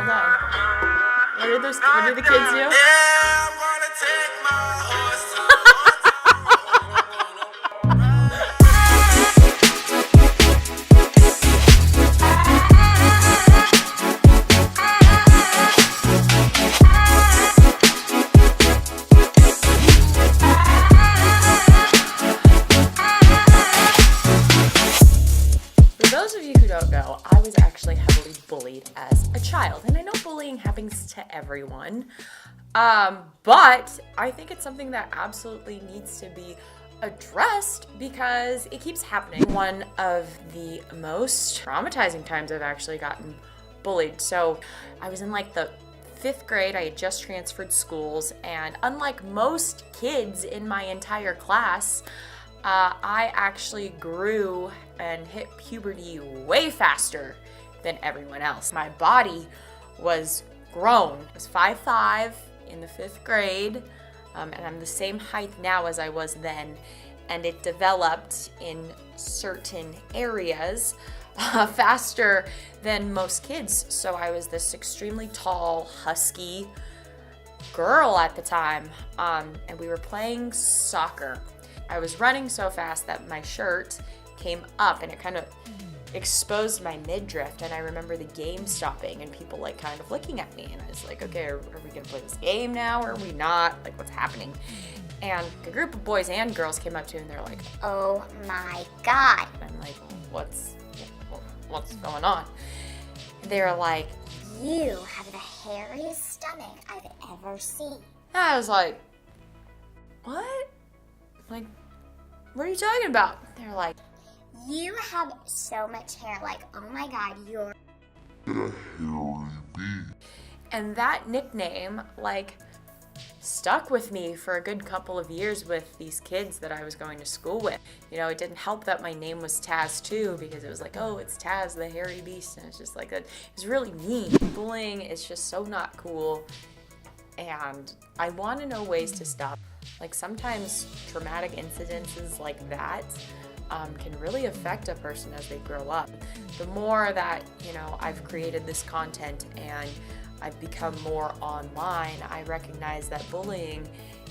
hold on. What do the kids do? For those of you who don't know, I was actually heavily bullied as a child, and I know bullying happens to everyone, but I think it's something that absolutely needs to be addressed because it keeps happening. One of the most traumatizing times I've actually gotten bullied. So I was in like the 5th grade. I had just transferred schools, and unlike most kids in my entire class, I actually grew and hit puberty way faster than everyone else. My body was grown. I was 5'5" in the 5th grade, and I'm the same height now as I was then, and it developed in certain areas faster than most kids. So I was this extremely tall, husky girl at the time, and we were playing soccer. I was running so fast that my shirt came up and it kind of exposed my midriff, and I remember the game stopping and people like kind of looking at me, and I was like, okay, are we gonna play this game now or are we not? Like, what's happening? And a group of boys and girls came up to me and they're like, oh my God. and I'm like, what's going on? And they were like, You have the hairiest stomach I've ever seen. and I was like, what? Like, what are you talking about? They're like, You have so much hair, like, oh my God, you're... and that nickname, like, stuck with me for a good couple of years with these kids that I was going to school with. You know, it didn't help that my name was Tazz too, because it was like, oh, it's Tazz, the hairy beast, and it's just like that. It was really mean. Bullying is just so not cool, and I want to know ways to stop. Like, sometimes traumatic incidences like that can really affect a person as they grow up. The more that, you know, I've created this content and I've become more online, I recognize that bullying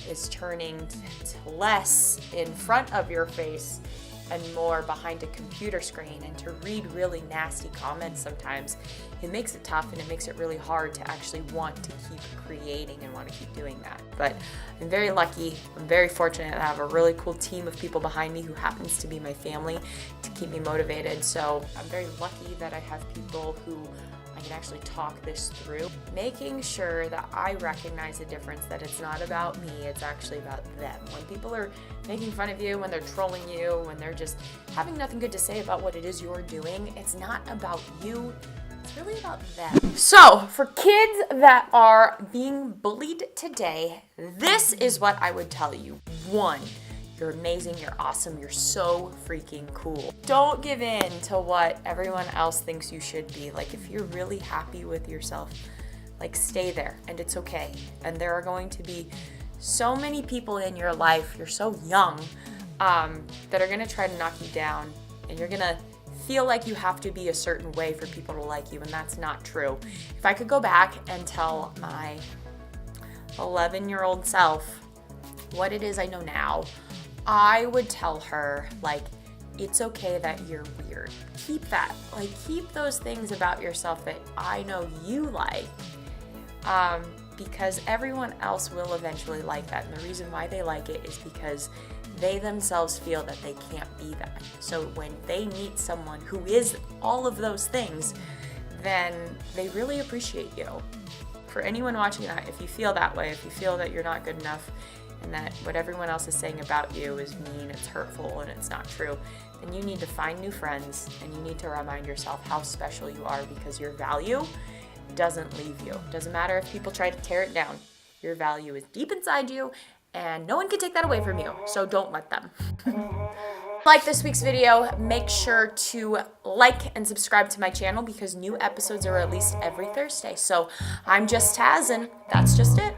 is turning to less in front of your face and more behind a computer screen. And to read really nasty comments sometimes, it makes it tough and it makes it really hard to actually want to keep creating and want to keep doing that. But I'm very lucky, I'm very fortunate to have a really cool team of people behind me who happens to be my family to keep me motivated. So I'm very lucky that I have people who I can actually talk this through, making sure that I recognize the difference, that it's not about me, it's actually about them. When people are making fun of you, when they're trolling you, when they're just having nothing good to say about what it is you're doing, it's not about you, it's really about them. So, for kids that are being bullied today, this is what I would tell you. 1, you're amazing, you're awesome, you're so freaking cool. Don't give in to what everyone else thinks you should be. Like, if you're really happy with yourself, like, stay there, and it's okay. And there are going to be so many people in your life, you're so young, that are gonna try to knock you down, and you're gonna feel like you have to be a certain way for people to like you, and that's not true. If I could go back and tell my 11-year-old self what it is I know now, I would tell her, like, it's okay that you're weird. Keep that. Like, keep those things about yourself that I know you like, because everyone else will eventually like that. And the reason why they like it is because they themselves feel that they can't be that. So when they meet someone who is all of those things, then they really appreciate you. For anyone watching that, if you feel that way, if you feel that you're not good enough, and that what everyone else is saying about you is mean, it's hurtful, and it's not true, then you need to find new friends, and you need to remind yourself how special you are, because your value doesn't leave you. It doesn't matter if people try to tear it down. Your value is deep inside you, and no one can take that away from you, so don't let them. Like this week's video, make sure to like and subscribe to my channel because new episodes are released every Thursday. So I'm just Tazz, and that's just it.